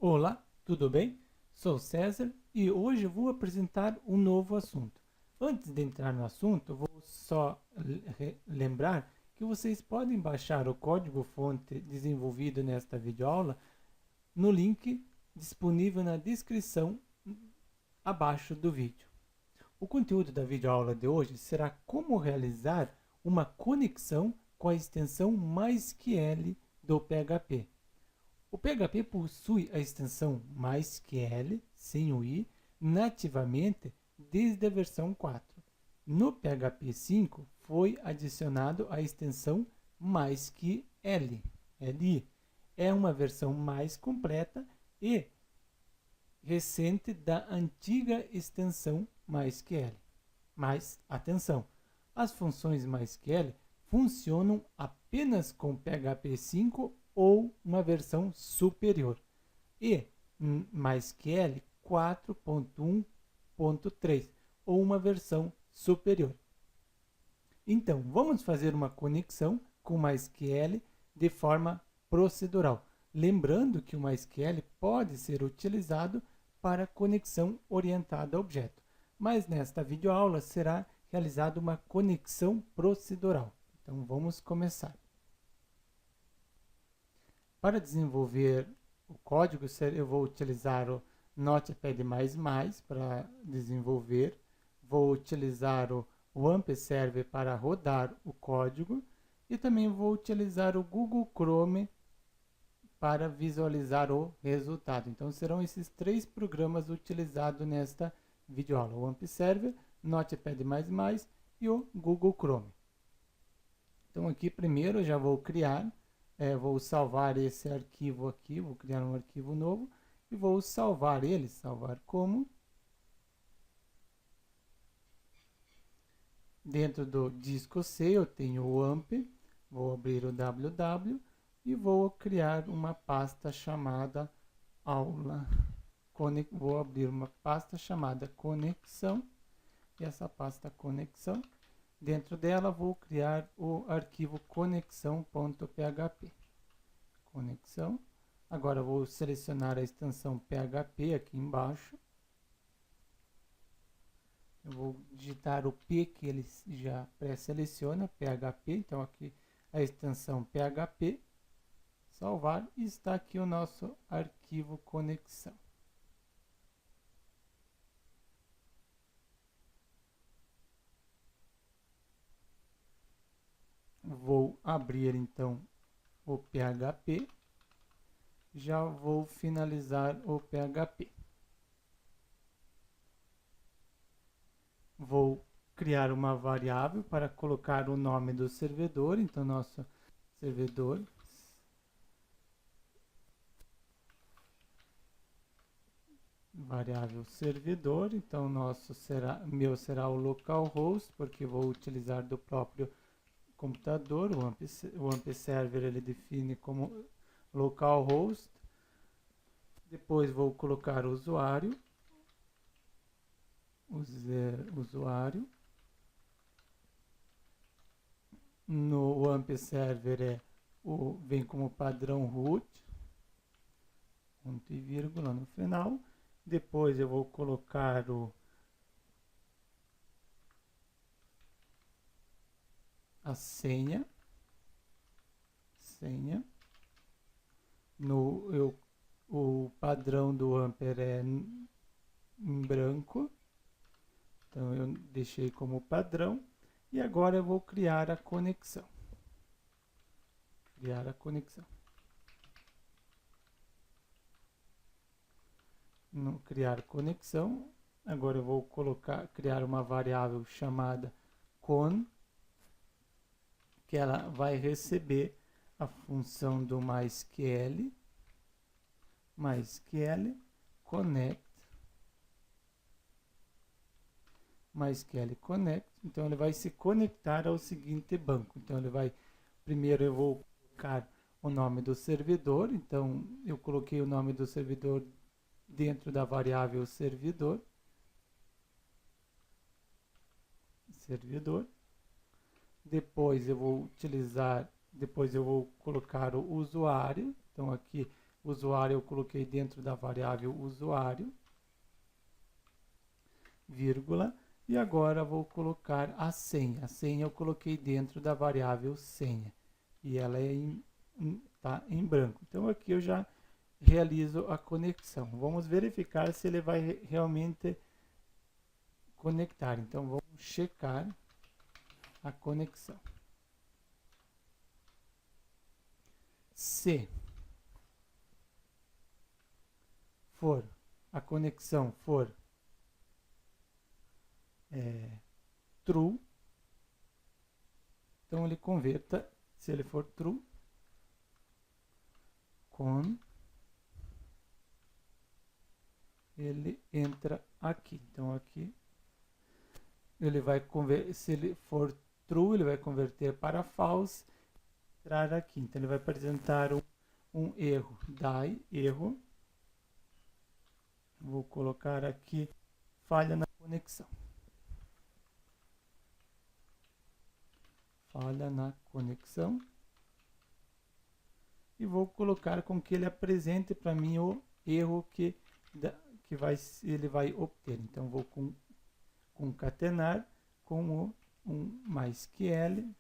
Olá, tudo bem? Sou César e hoje vou apresentar um novo assunto. Antes de entrar no assunto, vou só lembrar que vocês podem baixar o código-fonte desenvolvido nesta videoaula no link disponível na descrição abaixo do vídeo. O conteúdo da videoaula de hoje será como realizar uma conexão com a extensão MySQL do PHP. O PHP possui a extensão MySQL, sem o i, nativamente desde a versão 4. No PHP 5 foi adicionado a extensão MySQL. LI. É uma versão mais completa e recente da antiga extensão MySQL. Mas, atenção, as funções MySQL funcionam apenas com PHP 5 ou uma versão superior. E MySQL 4.1.3 ou uma versão superior. Então, vamos fazer uma conexão com MySQL de forma procedural. Lembrando que o MySQL pode ser utilizado para conexão orientada a objeto, mas nesta videoaula será realizada uma conexão procedural. Então, vamos começar. Para desenvolver o código, eu vou utilizar o Notepad++ para desenvolver. Vou utilizar o AMP Server para rodar o código. E também vou utilizar o Google Chrome para visualizar o resultado. Então, serão esses três programas utilizados nesta videoaula. O AMP Server, Notepad++ e o Google Chrome. Então, aqui primeiro eu já vou criar. Vou salvar esse arquivo aqui, vou criar um arquivo novo e vou salvar ele, salvar como. Dentro do disco C eu tenho o AMP, vou abrir o www e vou criar uma pasta chamada aula. Vou abrir uma pasta chamada conexão e essa pasta conexão. Dentro dela vou criar o arquivo conexão.php. Conexão. Agora vou selecionar a extensão PHP aqui embaixo. Eu vou digitar o P que ele já pré-seleciona, PHP. Então aqui a extensão PHP. Salvar e está aqui o nosso arquivo conexão. Vou abrir então o PHP, já vou finalizar o PHP. Vou criar uma variável para colocar o nome do servidor, então nosso servidor variável servidor, então meu será o localhost, porque vou utilizar do próprio computador. O AMP Server ele define como localhost. Depois vou colocar o usuário. Usuário. No AMP Server vem como padrão root. Ponto e vírgula no final. Depois eu vou colocar a senha. O padrão do Amper é em branco. Então eu deixei como padrão. E agora eu vou criar a conexão. No criar conexão, agora eu vou criar uma variável chamada con, que ela vai receber a função do MySQL connect, então ele vai se conectar ao seguinte banco. Então primeiro eu vou colocar o nome do servidor, então eu coloquei o nome do servidor dentro da variável servidor. Depois eu vou colocar o usuário. Então aqui Usuário eu coloquei dentro da variável usuário, vírgula, e agora vou colocar a senha. A senha eu coloquei dentro da variável senha, e ela tá em branco. Então aqui eu já realizo a conexão. Vamos verificar se ele vai realmente conectar. Então vamos checar a conexão. Se for a conexão for true, então ele converta. Se ele for true, ele entra aqui. Então aqui ele vai converter. Se ele for true, ele vai converter para false, entrar aqui. Então ele vai apresentar um erro, die, erro. Vou colocar aqui falha na conexão. Falha na conexão. E vou colocar com que ele apresente para mim o erro que ele vai obter. Então vou concatenar com um MySQL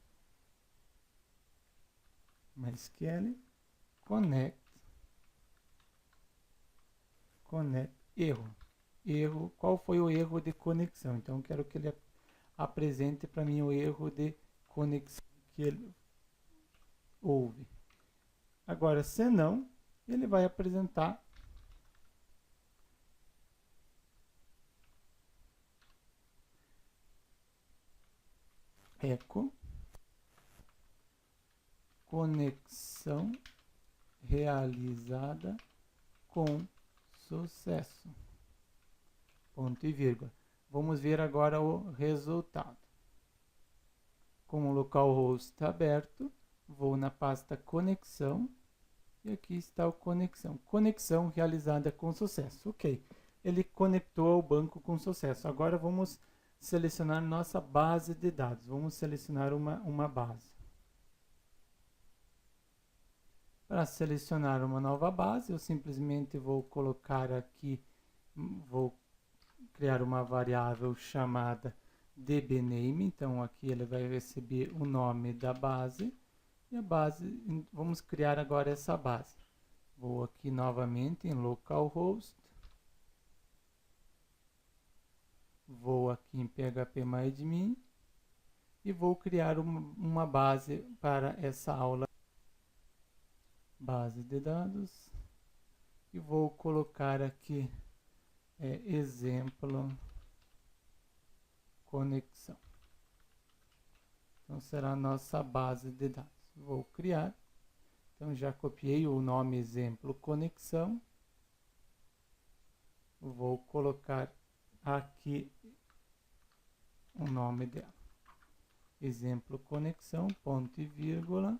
connect erro. Qual foi o erro de conexão? Então eu quero que ele apresente para mim o erro de conexão que ele houve. Agora, se não, ele vai apresentar echo conexão realizada com sucesso. Ponto e vírgula. Vamos ver agora o resultado. Com o localhost aberto, vou na pasta conexão e aqui está o conexão. Conexão realizada com sucesso. Ok, ele conectou ao banco com sucesso. Agora vamos selecionar nossa base de dados. Vamos selecionar uma base. Para selecionar uma nova base, eu simplesmente vou colocar aqui, vou criar uma variável chamada dbName. Então aqui ele vai receber o nome da base. E a base, vamos criar agora essa base. Vou aqui novamente em localhost. Vou aqui em phpMyAdmin e vou criar uma base para essa aula. Base de dados. E vou colocar aqui exemplo conexão. Então será a nossa base de dados. Vou criar. Então já copiei o nome exemplo conexão. Vou colocar aqui o nome dela. Exemplo conexão, ponto e vírgula.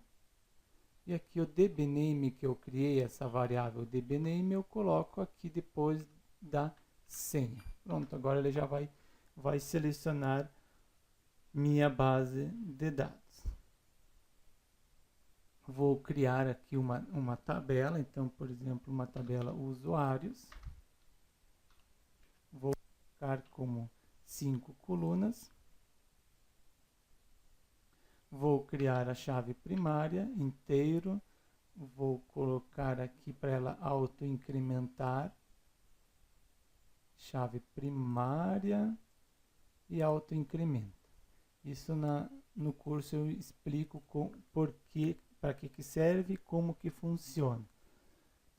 E aqui o dbName que eu criei, essa variável dbName, eu coloco aqui depois da senha. Pronto, agora ele já vai selecionar minha base de dados. Vou criar aqui uma tabela, então, por exemplo, uma tabela usuários. Vou colocar como 5 colunas. Vou criar a chave primária inteiro. Vou colocar aqui para ela auto-incrementar. Chave primária e auto-incremento. Isso no curso eu explico para que serve e como que funciona.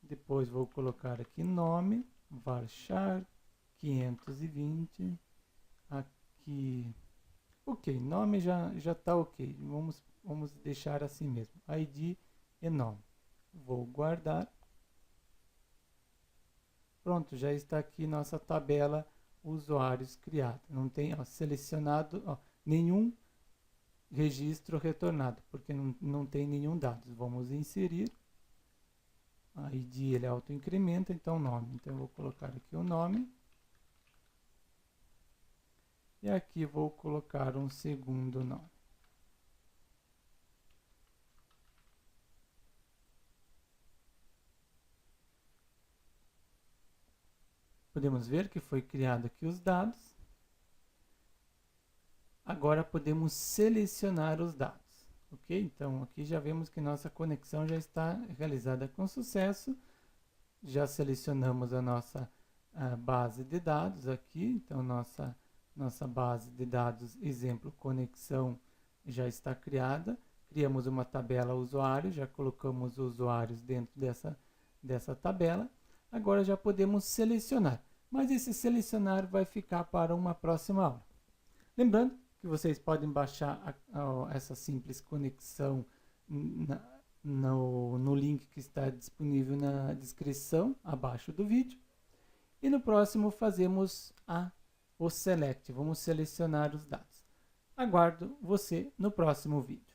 Depois vou colocar aqui nome, varchar 520, aqui, ok, nome já está ok, vamos deixar assim mesmo, ID e nome. Vou guardar. Pronto, já está aqui nossa tabela usuários criada. Não tem selecionado nenhum registro retornado, porque não tem nenhum dado. Vamos inserir. ID ele auto-incrementa, então nome. Então eu vou colocar aqui o nome. E aqui vou colocar um segundo nome. Podemos ver que foi criado aqui os dados. Agora podemos selecionar os dados, ok? Então aqui já vemos que nossa conexão já está realizada com sucesso. Já selecionamos a nossa base de dados aqui, então nossa base de dados exemplo conexão já está criada. Criamos uma tabela usuário, já colocamos os usuários dentro dessa tabela. Agora já podemos selecionar, mas esse selecionar vai ficar para uma próxima aula. Lembrando que vocês podem baixar essa simples conexão no link que está disponível na descrição abaixo do vídeo. E no próximo fazemos o select, vamos selecionar os dados. Aguardo você no próximo vídeo.